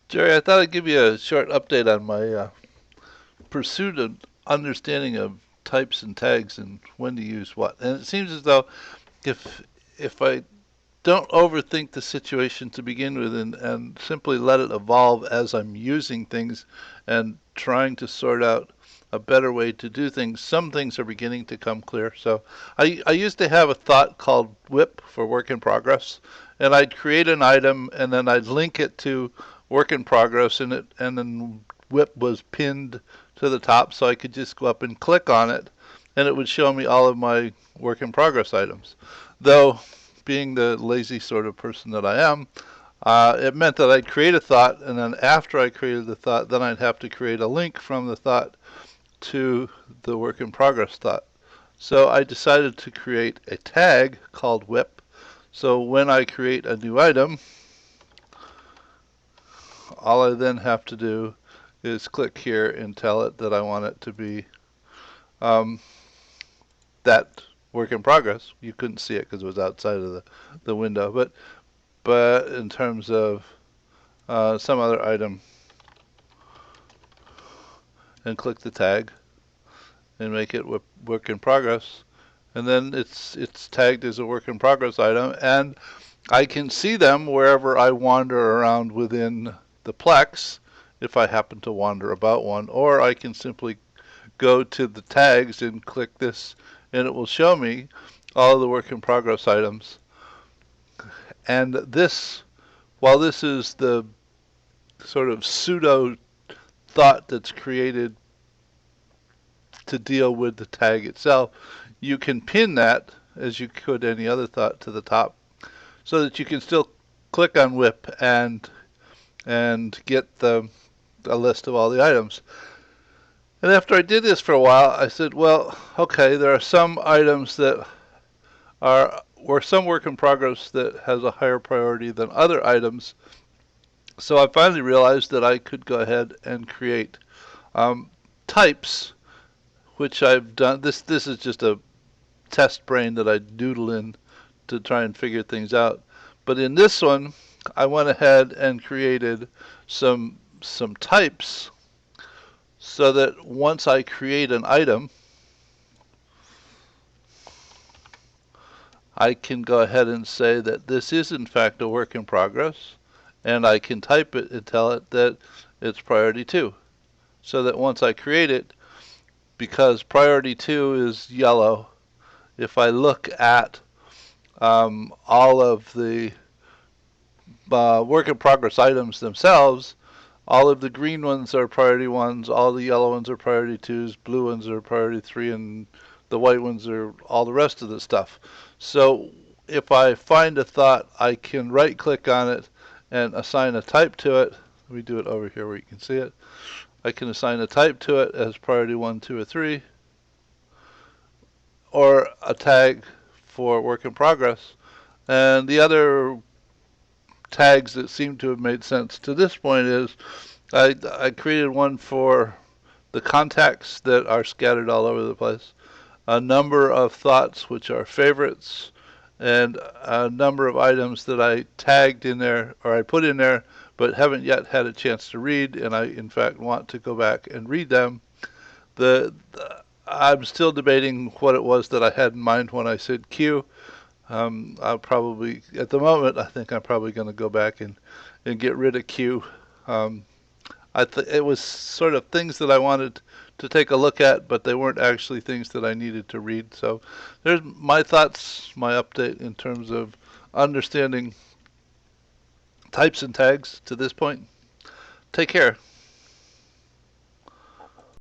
Jerry, I thought I'd give you a short update on my pursuit of understanding of types and tags and when to use what. And it seems as though if if I don't overthink the situation to begin with and simply let it evolve as I'm using things and trying to sort out a better way to do things, some things are beginning to come clear. So I used to have a thought called WIP for work in progress, and I'd create an item and then I'd link it to work in progress and then WIP was pinned to the top so I could just go up and click on it and it would show me all of my work in progress items. Though being the lazy sort of person that I am, it meant that I'd create a thought, and then after I created the thought, then I'd have to create a link from the thought to the work in progress thought. So I decided to create a tag called WIP. So when I create a new item, all I then have to do is click here and tell it that I want it to be um, that work in progress. You couldn't see it because it was outside of the window, but in terms of some other item, and click the tag and make it work in progress, and then it's tagged as a work in progress item, and I can see them wherever I wander around within the Plex if I happen to wander about one, or I can simply go to the tags and click this and it will show me all of the work in progress items. And this, while this is the sort of pseudo thought that's created to deal with the tag itself, you can pin that as you could any other thought to the top so that you can still click on WIP and get a list of all the items. And after I did this for a while, I said, well, okay, there are some items that are or some work in progress that has a higher priority than other items. So I finally realized that I could go ahead and create types, which I've done. This is just a test brain that I doodle in to try and figure things out. But in this one, I went ahead and created some types so that once I create an item, I can go ahead and say that this is in fact a work in progress, and I can type it and tell it that it's priority 2. So that once I create it, because priority 2 is yellow, if I look at all of the work in progress items themselves, all of the green ones are priority 1s, all the yellow ones are priority 2s, blue ones are priority 3, and the white ones are all the rest of the stuff. So if I find a thought, I can right click on it and assign a type to it. Let me do it over here where you can see it. I can assign a type to it as priority 1, 2, or 3, or a tag for work in progress. And the other tags that seem to have made sense to this point is I created one for the contacts that are scattered all over the place, a number of thoughts which are favorites, and a number of items that I tagged in there or I put in there but haven't yet had a chance to read, and I in fact want to go back and read them. I'm still debating what it was that I had in mind when I said Q. I'll probably, at the moment, I think I'm probably going to go back and get rid of Q. Um, it was sort of things that I wanted to take a look at, but they weren't actually things that I needed to read. So there's my thoughts, my update in terms of understanding types and tags to this point. Take care.